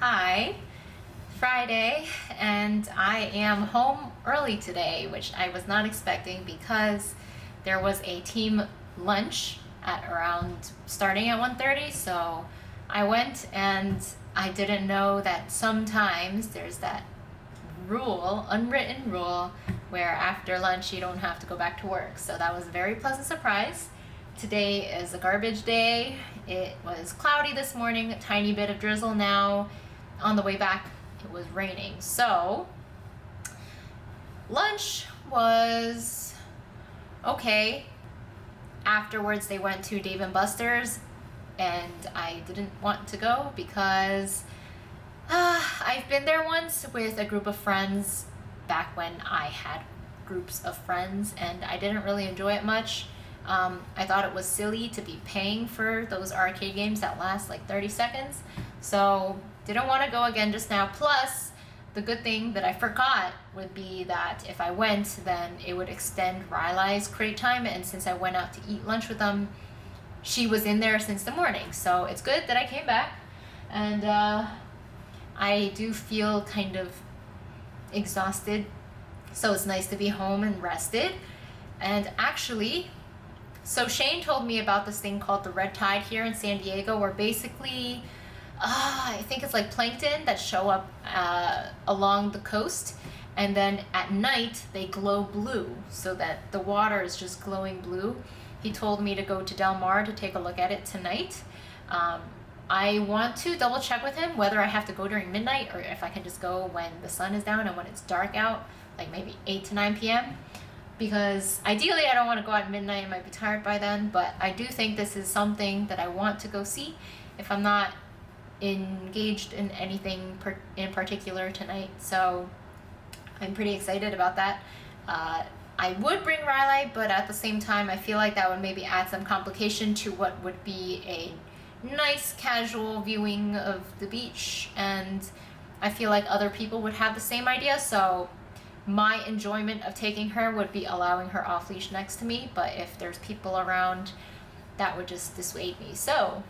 Hi, Friday, and I am home early today, which I was not expecting because there was a team lunch at around starting at 1:30. So I went, and I didn't know that sometimes there's that rule, unwritten rule, where after lunch you don't have to go back to work. So that was a very pleasant surprise. Today is a garbage day. It was cloudy this morning, a tiny bit of drizzle now. On the way back, it was raining. So lunch was okay. Afterwards, they went to Dave and Buster's, and I didn't want to go because I've been there once with a group of friends back when I had groups of friends, and I didn't really enjoy it much. I thought it was silly to be paying for those arcade games that last like 30 seconds. So didn't want to go again just now. Plus, the good thing that I forgot would be that if I went, then it would extend Riley's crate time. And since I went out to eat lunch with them, she was in there since the morning. So it's good that I came back. And I do feel kind of exhausted. So it's nice to be home and rested. And actually, so Shane told me about this thing called the red tide here in San Diego, where basically, I think it's like plankton that show up along the coast, and then at night they glow blue, so that the water is just glowing blue. He told me to go to Del Mar to take a look at it tonight. I want to double check with him whether I have to go during midnight or if I can just go when the sun is down and when it's dark out, like maybe 8 to 9 p.m. Because ideally I don't want to go at midnight, I might be tired by then, but I do think this is something that I want to go see if I'm not engaged in anything in particular tonight. So I'm pretty excited about that. I would bring Riley, but at the same time I feel like that would maybe add some complication to what would be a nice casual viewing of the beach, and I feel like other people would have the same idea. So my enjoyment of taking her would be allowing her off leash next to me, but if there's people around, that would just dissuade me. So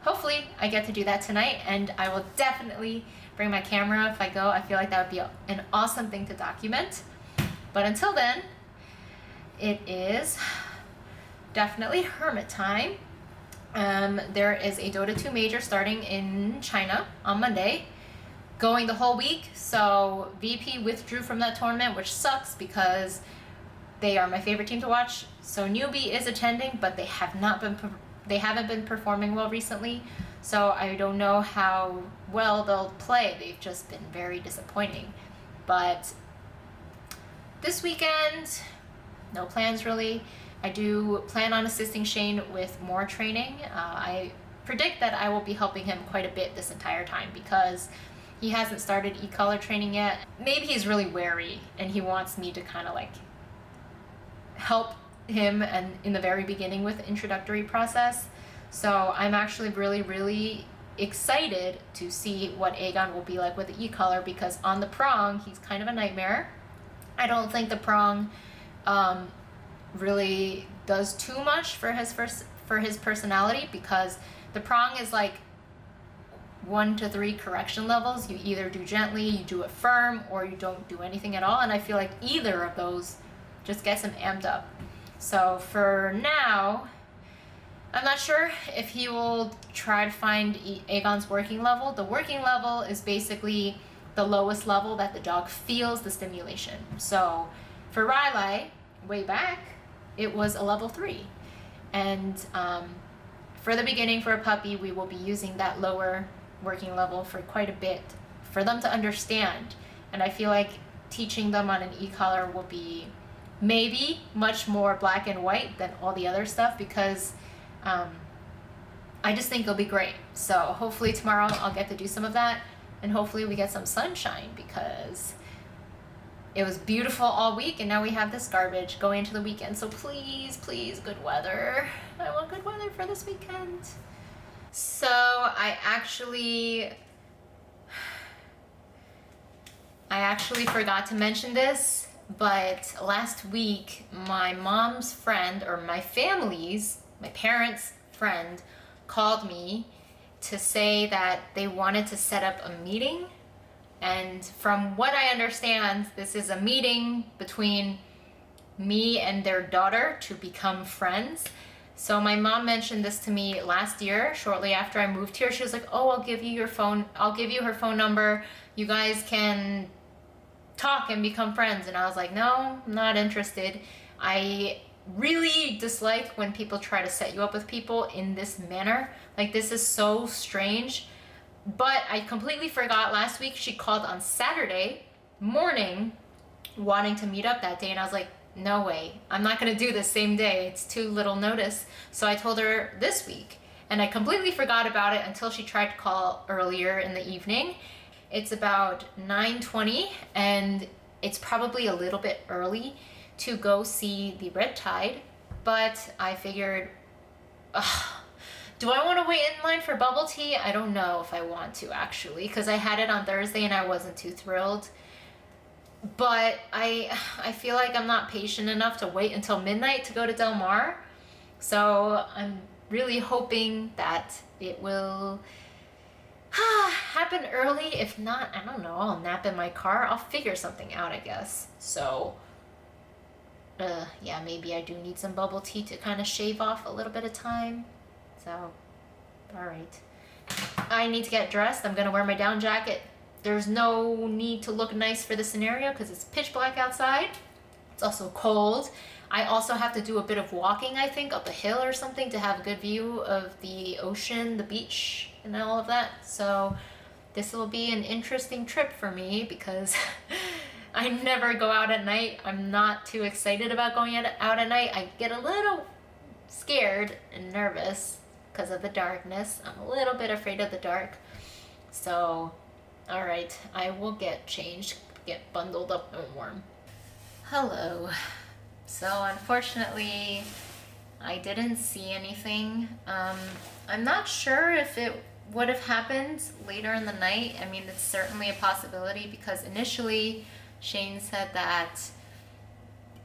hopefully I get to do that tonight, and I will definitely bring my camera if I go. I feel like that would be an awesome thing to document. But until then, it is definitely hermit time. There is a Dota 2 major starting in China on Monday, going the whole week. So VP withdrew from that tournament, which sucks because they are my favorite team to watch. So Newbie is attending, but they haven't been performing well recently. So I don't know how well they'll play. They've just been very disappointing. But this weekend, no plans really. I do plan on assisting Shane with more training. I predict that I will be helping him quite a bit this entire time because he hasn't started e-collar training yet. Maybe he's really wary and he wants me to kind of like help him and in the very beginning with the introductory process. So I'm actually really excited to see what Aegon will be like with the e-collar, because on the prong he's kind of a nightmare. I don't think the prong really does too much for his personality, because the prong is like 1 to 3 correction levels. You either do gently, you do it firm, or you don't do anything at all, and I feel like either of those just gets him amped up. So for now, I'm not sure if he will try to find Aegon's working level. The working level is basically the lowest level that the dog feels the stimulation. So for Riley, way back, it was a level 3. And for the beginning, for a puppy, we will be using that lower working level for quite a bit for them to understand. And I feel like teaching them on an e-collar will be maybe much more black and white than all the other stuff, because I just think it'll be great. So hopefully tomorrow I'll get to do some of that, and hopefully we get some sunshine, because it was beautiful all week and now we have this garbage going into the weekend. So please, good weather. I want good weather for this weekend. So I actually forgot to mention this, but last week my mom's friend, or my parents' friend, called me to say that they wanted to set up a meeting. And from what I understand, this is a meeting between me and their daughter to become friends. So my mom mentioned this to me last year, shortly after I moved here. She was like, oh, I'll give you her phone number. You guys can talk and become friends. And I was like, no, I'm not interested. I really dislike when people try to set you up with people in this manner. Like, this is so strange. But I completely forgot last week she called on Saturday morning wanting to meet up that day, and I was like, no way, I'm not gonna do this same day, it's too little notice. So I told her this week, and I completely forgot about it until she tried to call earlier in the evening. It's about 9:20, and it's probably a little bit early to go see the red tide, but I figured, do I want to wait in line for bubble tea? I don't know if I want to, actually, because I had it on Thursday and I wasn't too thrilled. But I feel like I'm not patient enough to wait until midnight to go to Del Mar. So I'm really hoping that it will happen early. If not, I don't know, I'll nap in my car. I'll figure something out, I guess. So yeah, maybe I do need some bubble tea to kind of shave off a little bit of time. So, all right. I need to get dressed. I'm gonna wear my down jacket. There's no need to look nice for the scenario because it's pitch black outside. It's also cold. I also have to do a bit of walking, I think, up a hill or something to have a good view of the ocean, the beach, and all of that. So this will be an interesting trip for me because I never go out at night. I'm not too excited about going out at night. I get a little scared and nervous because of the darkness. I'm a little bit afraid of the dark. So, all right, I will get changed, get bundled up and warm. Hello. So unfortunately, I didn't see anything. I'm not sure if it would have happened later in the night. I mean, it's certainly a possibility because initially Shane said that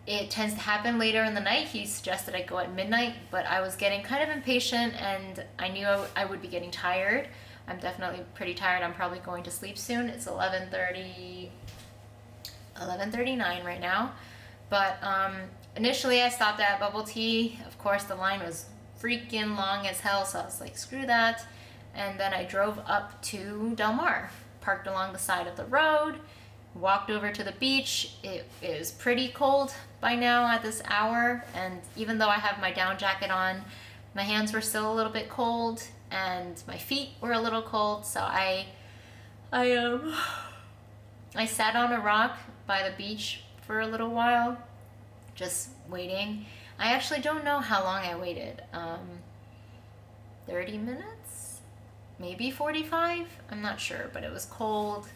it tends to happen later in the night. He suggested I go at midnight, but I was getting kind of impatient and I knew I would be getting tired. I'm definitely pretty tired. I'm probably going to sleep soon. It's 11:39 right now. But initially I stopped at bubble tea. Of course, the line was freaking long as hell, so I was like, screw that. And then I drove up to Del Mar, parked along the side of the road, walked over to the beach. It is pretty cold by now at this hour, and even though I have my down jacket on, my hands were still a little bit cold and my feet were a little cold. So I sat on a rock by the beach for a little while, just waiting. I actually don't know how long I waited. 30 minutes? Maybe 45? I'm not sure, but it was cold.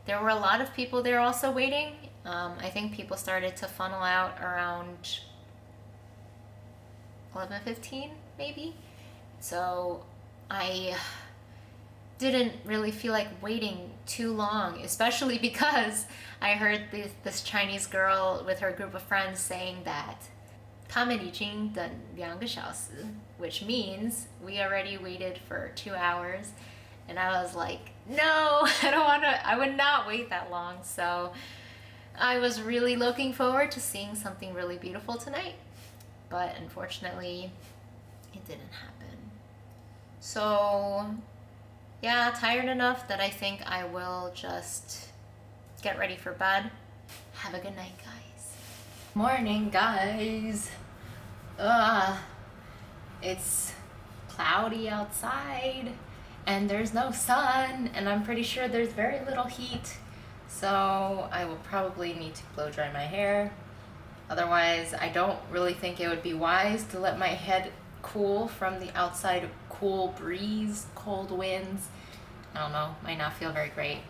There were a lot of people there also waiting. I think people started to funnel out around 11:15, maybe. So I didn't really feel like waiting too long, especially because I heard this Chinese girl with her group of friends saying that 他们已经等2个小时, which means we already waited for 2 hours. And I was like, no, I would not wait that long. So I was really looking forward to seeing something really beautiful tonight. But unfortunately, it didn't happen. So yeah, tired enough that I think I will just get ready for bed. Have a good night, guys. Morning, guys. It's cloudy outside and there's no sun, and I'm pretty sure there's very little heat, so I will probably need to blow dry my hair. Otherwise, I don't really think it would be wise to let my head cool from the outside cool breeze, cold winds. I don't know, might not feel very great.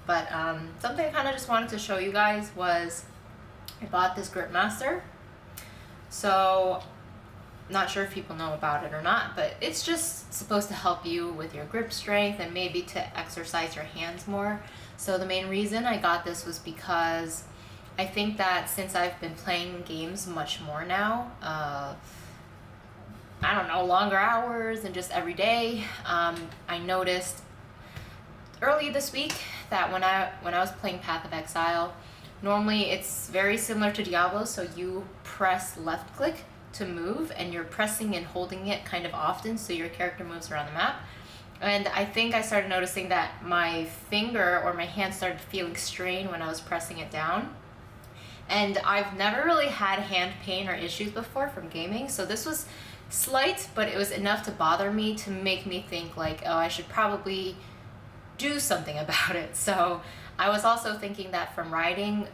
But something I kind of just wanted to show you guys was I bought this Grip Master. So not sure if people know about it or not, but it's just supposed to help you with your grip strength and maybe to exercise your hands more. So the main reason I got this was because I think that since I've been playing games much more now, I don't know, longer hours and just every day. I noticed early this week that when I was playing Path of Exile, normally it's very similar to Diablo, so you press left click to move and you're pressing and holding it kind of often so your character moves around the map. And I think I started noticing that my finger or my hand started feeling strained when I was pressing it down. And I've never really had hand pain or issues before from gaming, so this was slight, but it was enough to bother me to make me think like, oh, I should probably do something about it. So I was also thinking that from riding,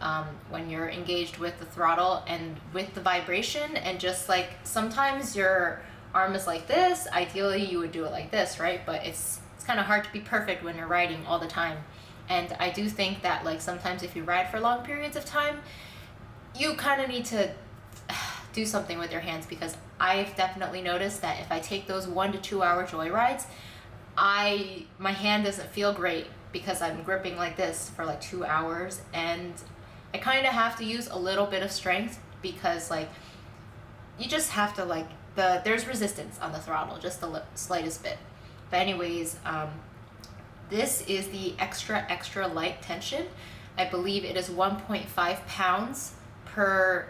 when you're engaged with the throttle and with the vibration, and just like sometimes your arm is like this, ideally you would do it like this, right? But it's kind of hard to be perfect when you're riding all the time. And I do think that like sometimes if you ride for long periods of time, you kind of need to do something with your hands, because I've definitely noticed that if I take those 1 to 2 hour joy rides, my hand doesn't feel great because I'm gripping like this for like 2 hours, and I kind of have to use a little bit of strength because like you just have to like there's resistance on the throttle, just the slightest bit. But anyways, this is the extra light tension. I believe it is 1.5 pounds per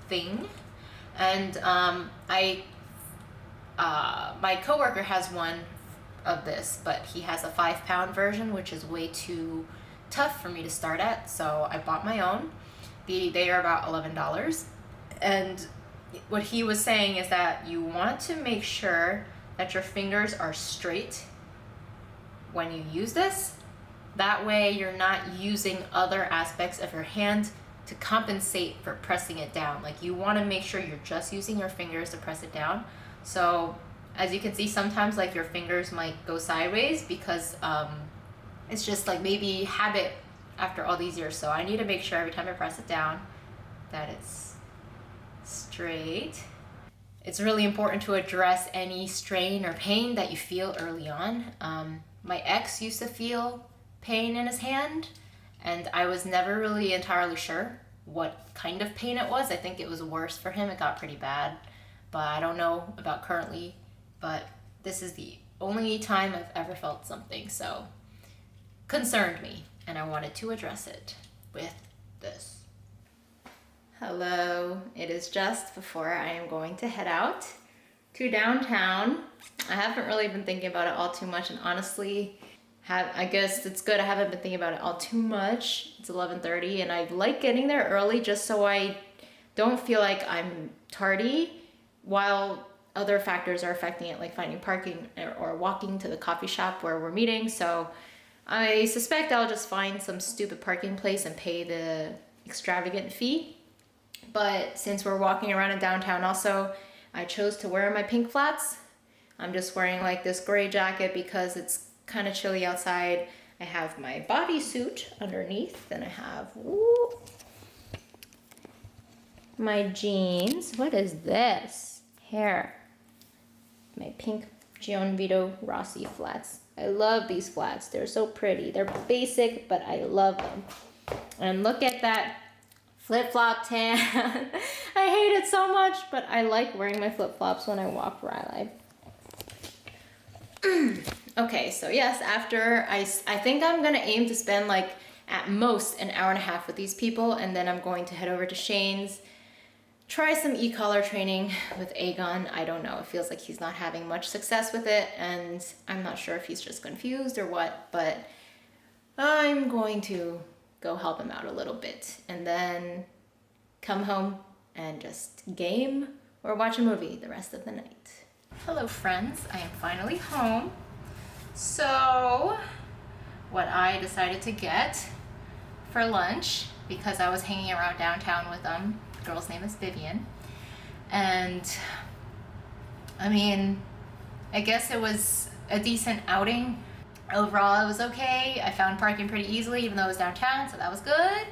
thing, and my coworker has one of this, but he has a 5-pound version, which is way too tough for me to start at, so I bought my own. They are about $11, and what he was saying is that you want to make sure that your fingers are straight when you use this. That way you're not using other aspects of your hand to compensate for pressing it down. Like you want to make sure you're just using your fingers to press it down. So as you can see, sometimes like your fingers might go sideways because it's just like maybe habit after all these years. So I need to make sure every time I press it down that it's straight. It's really important to address any strain or pain that you feel early on. My ex used to feel pain in his hand, and I was never really entirely sure what kind of pain it was. I think it was worse for him. It got pretty bad, but I don't know about currently. But this is the only time I've ever felt something, so concerned me, and I wanted to address it with this. Hello, it is just before I am going to head out to downtown. I haven't really been thinking about it all too much, and honestly, I guess it's good I haven't been thinking about it all too much. It's 11:30, and I like getting there early just so I don't feel like I'm tardy, while other factors are affecting it, like finding parking or walking to the coffee shop where we're meeting. So I suspect I'll just find some stupid parking place and pay the extravagant fee. But since we're walking around in downtown also, I chose to wear my pink flats. I'm just wearing like this gray jacket because it's kind of chilly outside. I have my bodysuit underneath, then I have my jeans. What is this? Hair. My pink Gion Vito Rossi flats. I love these flats. They're so pretty. They're basic, but I love them. And look at that flip-flop tan. I hate it so much, but I like wearing my flip-flops when I walk Riley. Okay, so yes, after I think I'm gonna aim to spend like at most an hour and a half with these people, and then I'm going to head over to Shane's, try some e-collar training with Aegon. I don't know, it feels like he's not having much success with it, and I'm not sure if he's just confused or what, but I'm going to go help him out a little bit, and then come home and just game or watch a movie the rest of the night. Hello friends, I am finally home. So what I decided to get for lunch, because I was hanging around downtown with them, the girl's name is Vivian, and I mean, I guess it was a decent outing. Overall, it was okay. I found parking pretty easily, even though it was downtown, so that was good.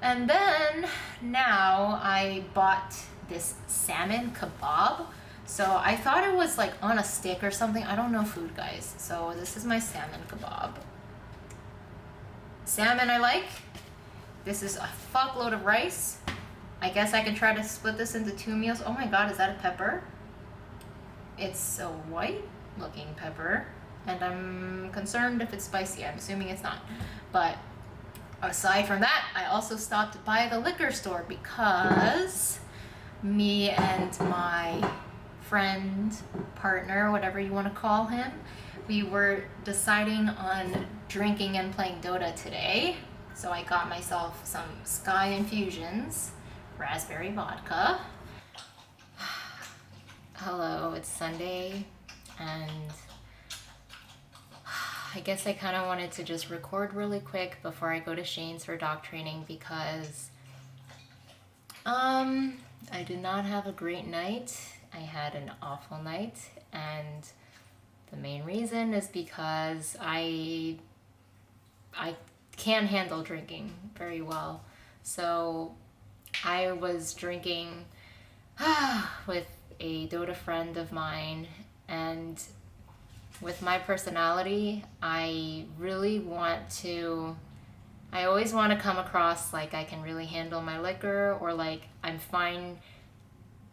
And then now I bought this salmon kebab. So I thought it was like on a stick or something. I don't know food, guys. So this is my salmon kebab. Salmon I like. This is a fuckload of rice. I guess I can try to split this into 2 meals. Oh my god, is that a pepper? It's a white looking pepper, and I'm concerned if it's spicy. I'm assuming it's not. But aside from that, I also stopped by the liquor store because me and my friend, partner, whatever you want to call him, we were deciding on drinking and playing Dota today. So I got myself some Sky Infusions, raspberry vodka. Hello, it's Sunday, and I guess I kind of wanted to just record really quick before I go to Shane's for dog training because I did not have a great night. I had an awful night, and the main reason is because I can't handle drinking very well. So I was drinking with a Dota friend of mine, and with my personality, I always want to come across like I can really handle my liquor, or like I'm fine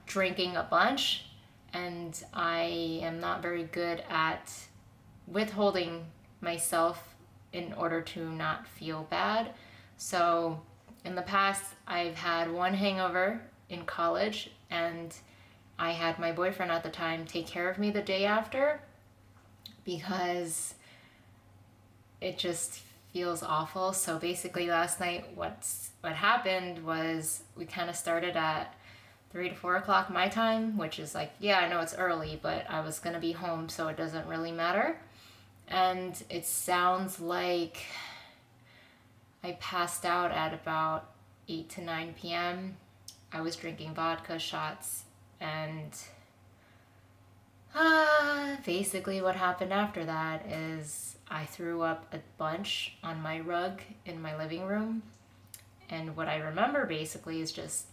drinking a bunch, and I am not very good at withholding myself in order to not feel bad. So in the past, I've had one hangover in college, and I had my boyfriend at the time take care of me the day after because it just feels awful. So basically last night what happened was we kind of started at 3 to 4 o'clock my time, which is like, yeah, I know it's early, but I was gonna be home, so it doesn't really matter. And it sounds like I passed out at about 8 to 9 p.m. I was drinking vodka shots, and basically what happened after that is I threw up a bunch on my rug in my living room. And what I remember basically is just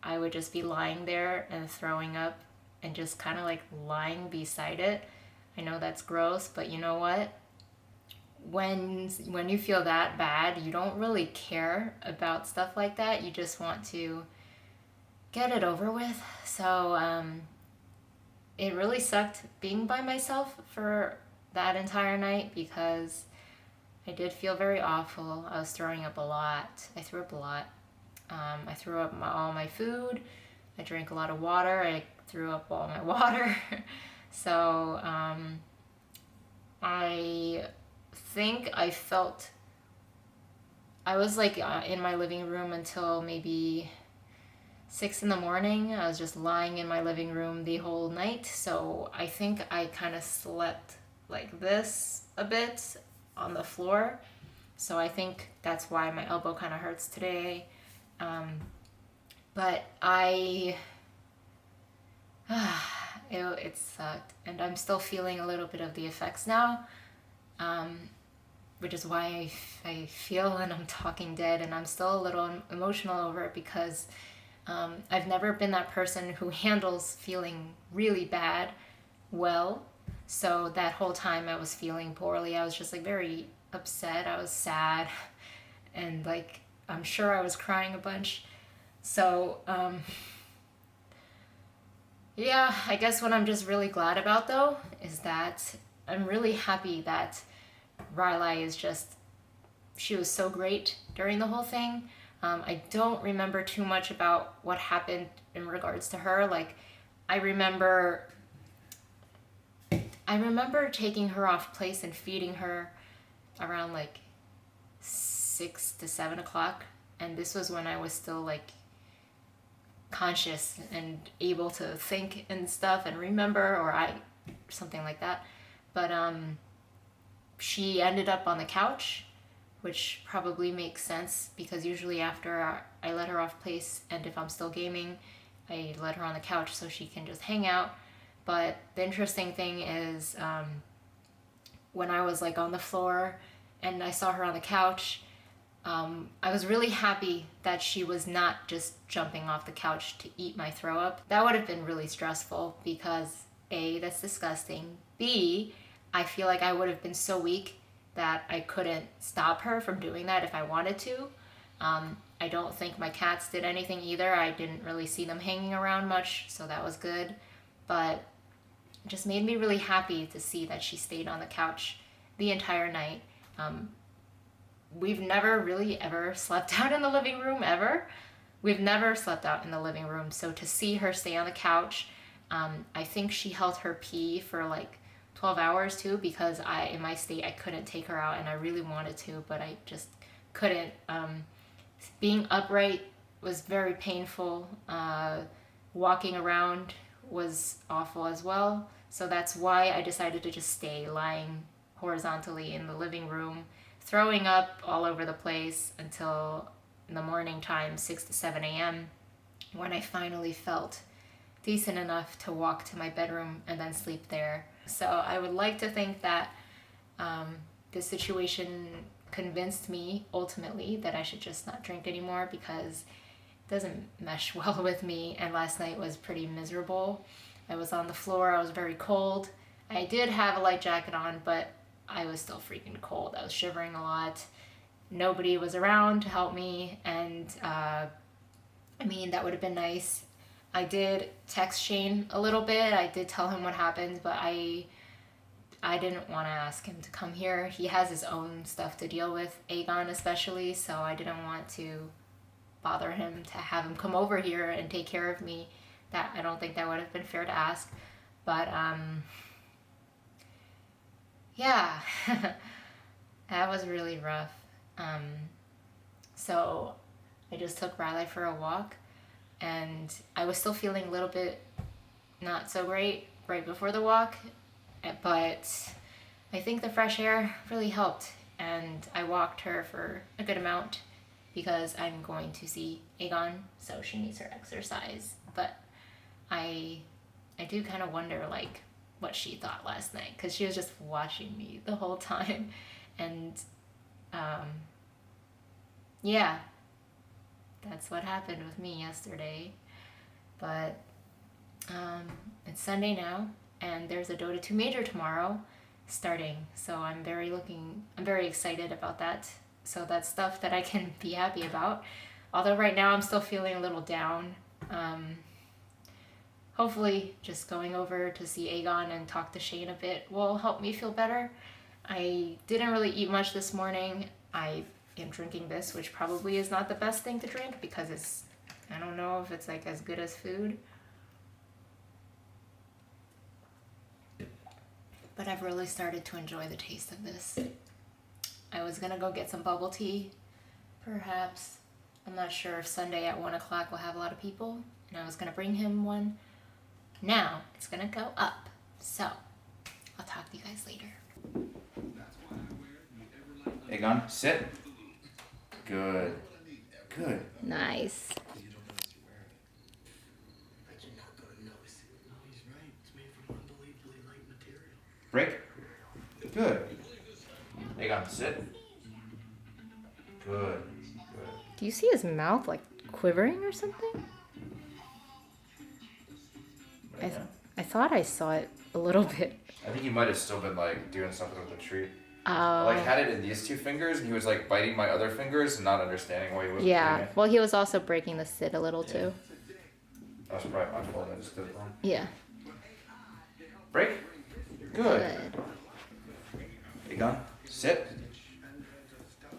I would just be lying there and throwing up and just kind of like lying beside it. I know that's gross, but you know what? When you feel that bad, you don't really care about stuff like that. You just want to get it over with. So it really sucked being by myself for that entire night because I did feel very awful. I was throwing up a lot. I threw up a lot. I threw up all my food. I drank a lot of water. I threw up all my water. So I think I was like in my living room until maybe 6 in the morning. I was just lying in my living room the whole night. So I think I kind of slept like this a bit on the floor. So I think that's why my elbow kind of hurts today. But it sucked, and I'm still feeling a little bit of the effects now, which is why I feel and I'm talking dead, and I'm still a little emotional over it because I've never been that person who handles feeling really bad well. So that whole time I was feeling poorly, I was just like very upset. I was sad, and like I'm sure I was crying a bunch. So yeah, I guess what I'm just really glad about though is that I'm really happy that Riley she was so great during the whole thing. I don't remember too much about what happened in regards to her. Like, I remember taking her off place and feeding her around like 6 to 7 o'clock, and this was when I was still like conscious and able to think and stuff and remember, or something like that. But she ended up on the couch, which probably makes sense because usually after I let her off place, and if I'm still gaming, I let her on the couch so she can just hang out. But the interesting thing is when I was like on the floor and I saw her on the couch, I was really happy that she was not just jumping off the couch to eat my throw up. That would have been really stressful because A, that's disgusting. B, I feel like I would have been so weak that I couldn't stop her from doing that if I wanted to. I don't think my cats did anything either. I didn't really see them hanging around much, so that was good. But it just made me really happy to see that she stayed on the couch the entire night. We've never really ever slept out in the living room, ever. We've never slept out in the living room. So to see her stay on the couch, I think she held her pee for like 12 hours too, because in my state, I couldn't take her out and I really wanted to, but I just couldn't. Being upright was very painful. Walking around was awful as well. So that's why I decided to just stay lying horizontally in the living room, throwing up all over the place until in the morning time, 6 to 7 a.m., when I finally felt decent enough to walk to my bedroom and then sleep there. So I would like to think that this situation convinced me ultimately that I should just not drink anymore, because it doesn't mesh well with me. And last night was pretty miserable. I was on the floor, I was very cold. I did have a light jacket on, but I was still freaking cold. I was shivering a lot. Nobody was around to help me, and I mean, that would have been nice. I did text Shane a little bit. I did tell him what happened, but I didn't want to ask him to come here. He has his own stuff to deal with, Aegon especially, so I didn't want to bother him to have him come over here and take care of me. That I don't think that would have been fair to ask. But yeah, that was really rough. So I just took Riley for a walk, and I was still feeling a little bit not so great right before the walk, but I think the fresh air really helped, and I walked her for a good amount because I'm going to see Aegon, so she needs her exercise. But I do kind of wonder like what she thought last night, because she was just watching me the whole time. And yeah, that's what happened with me yesterday. But it's Sunday now, and there's a Dota 2 Major tomorrow starting, so I'm very excited about that. So that's stuff that I can be happy about. Although right now I'm still feeling a little down. Hopefully just going over to see Aegon and talk to Shane a bit will help me feel better. I didn't really eat much this morning. I am drinking this, which probably is not the best thing to drink because I don't know if it's like as good as food. But I've really started to enjoy the taste of this. I was gonna go get some bubble tea, perhaps. I'm not sure if Sunday at 1 o'clock will have a lot of people, and I was gonna bring him one. Now it's gonna go up. So I'll talk to you guys later. Aegon, sit. Good. Good. Nice. Break. Good. Aegon, sit. Good. Good. Do you see his mouth like quivering or something? I thought I saw it a little bit. I think he might have still been like doing something with the treat. Oh. I like had it in these two fingers, and he was like biting my other fingers and not understanding why he wasn't doing it. Well, he was also breaking the sit a little too. That was probably my fault. I just did it wrong. Yeah. Break. Good. Aegon, sit.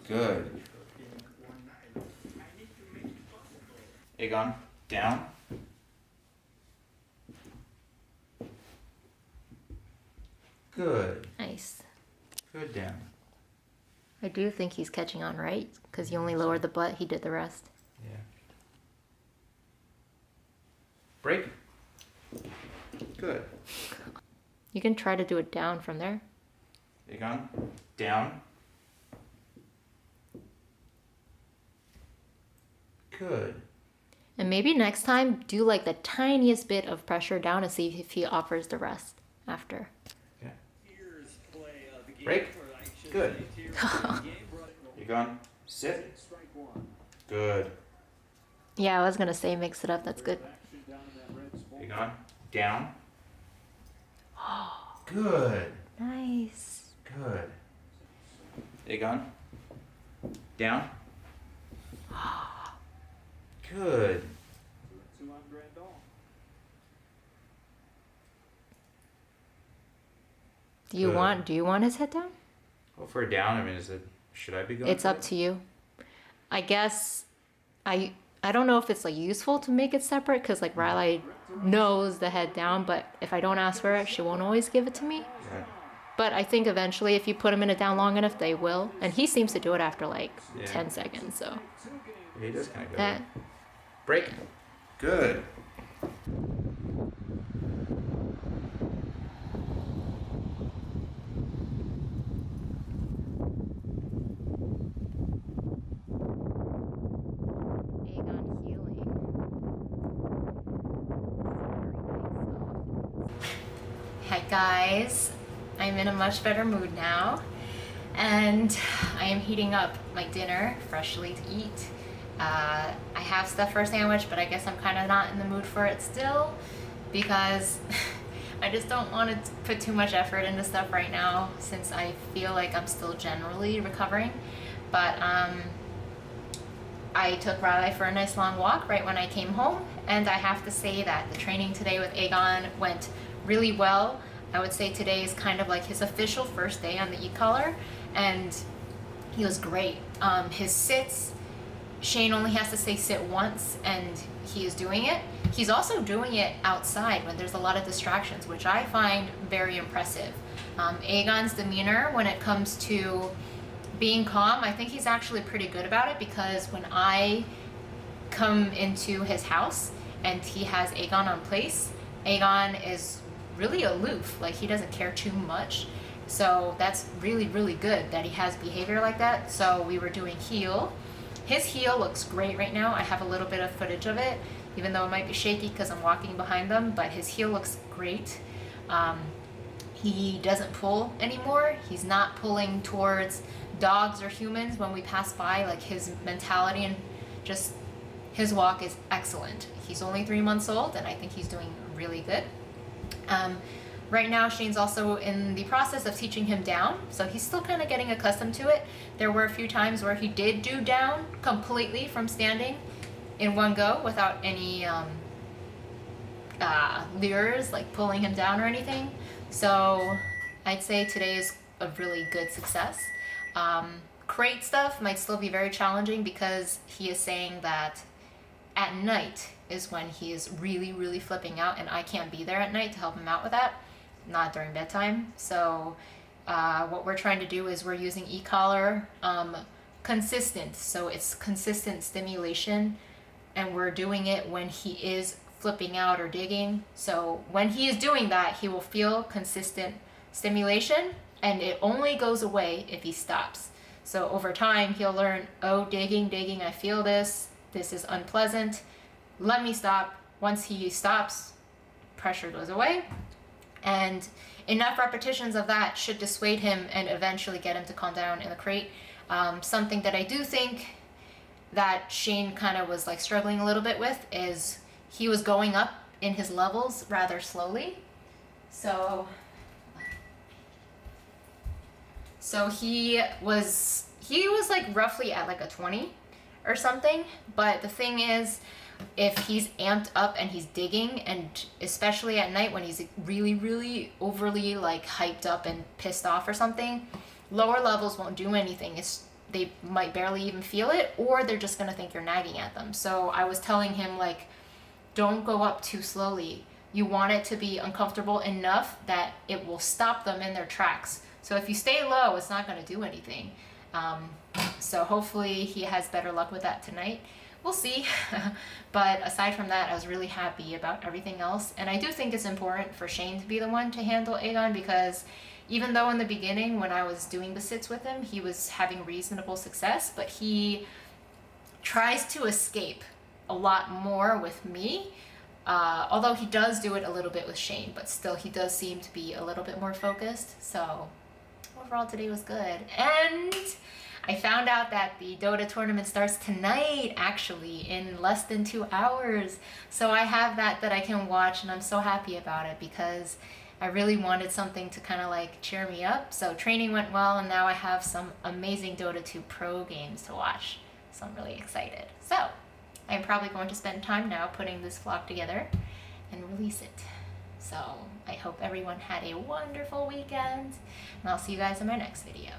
Good. Aegon, down. Good. Nice. Good down. I do think he's catching on, right? Because you only lowered the butt, he did the rest. Yeah. Break. Good. You can try to do it down from there. Aegon, down. Good. And maybe next time, do like the tiniest bit of pressure down and see if he offers the rest after. Okay. Break. Good. Aegon, sit. Good. Yeah, I was gonna say mix it up, that's good. Aegon, down. Good. Nice. Good. Aegon, down. Good. Do you want his head down? Well, if we're down, I mean, should I be going? It's up to you. I guess I don't know if it's like useful to make it separate because like Riley knows the head down, but if I don't ask for it, she won't always give it to me. Yeah. But I think eventually if you put him in it down long enough, they will. And he seems to do it after like 10 seconds, so. Yeah, he does kind of go. Break. Good. Aegon healing. Hi guys, I'm in a much better mood now, and I am heating up my dinner freshly to eat. I have stuff for a sandwich, but I guess I'm kind of not in the mood for it still because I just don't want to put too much effort into stuff right now since I feel like I'm still generally recovering. But I took Riley for a nice long walk right when I came home, and I have to say that the training today with Aegon went really well. I would say today is kind of like his official first day on the e-collar, and he was great. His sits, Shane only has to say sit once, and he is doing it. He's also doing it outside when there's a lot of distractions, which I find very impressive. Aegon's demeanor when it comes to being calm, I think he's actually pretty good about it, because when I come into his house and he has Aegon on place, Aegon is really aloof, like he doesn't care too much. So that's really, really good that he has behavior like that. So we were doing heel. His heel looks great right now. I have a little bit of footage of it, even though it might be shaky because I'm walking behind them, but his heel looks great. He doesn't pull anymore. He's not pulling towards dogs or humans when we pass by. Like his mentality and just his walk is excellent. He's only 3 months old, and I think he's doing really good. Right now, Shane's also in the process of teaching him down, so he's still kind of getting accustomed to it. There were a few times where he did do down completely from standing in one go without any lures, like pulling him down or anything. So I'd say today is a really good success. Crate stuff might still be very challenging because he is saying that at night is when he is really, really flipping out, and I can't be there at night to help him out with that, not during bedtime. So what we're trying to do is we're using e-collar consistent, so it's consistent stimulation, and we're doing it when he is flipping out or digging. So when he is doing that, he will feel consistent stimulation, and it only goes away if he stops. So over time he'll learn, oh, digging, I feel this is unpleasant, let me stop. Once he stops, pressure goes away, and enough repetitions of that should dissuade him and eventually get him to calm down in the crate. Something that I do think that Shane kind of was like struggling a little bit with is he was going up in his levels rather slowly. So he was like roughly at like a 20 or something, but the thing is, if he's amped up and he's digging, and especially at night when he's really, really overly like hyped up and pissed off or something, lower levels won't do anything. They might barely even feel it, or they're just gonna think you're nagging at them. So I was telling him, like, don't go up too slowly. You want it to be uncomfortable enough that it will stop them in their tracks. So if you stay low, it's not gonna do anything. So hopefully he has better luck with that tonight. We'll see. But aside from that, I was really happy about everything else. And I do think it's important for Shane to be the one to handle Aegon, because even though in the beginning when I was doing the sits with him, he was having reasonable success, but he tries to escape a lot more with me. Although he does do it a little bit with Shane, but still he does seem to be a little bit more focused. So overall today was good. And I found out that the Dota tournament starts tonight, actually, in less than 2 hours. So I have that I can watch, and I'm so happy about it because I really wanted something to kind of like cheer me up. So training went well, and now I have some amazing Dota 2 Pro games to watch. So I'm really excited. So I'm probably going to spend time now putting this vlog together and release it. So I hope everyone had a wonderful weekend, and I'll see you guys in my next video.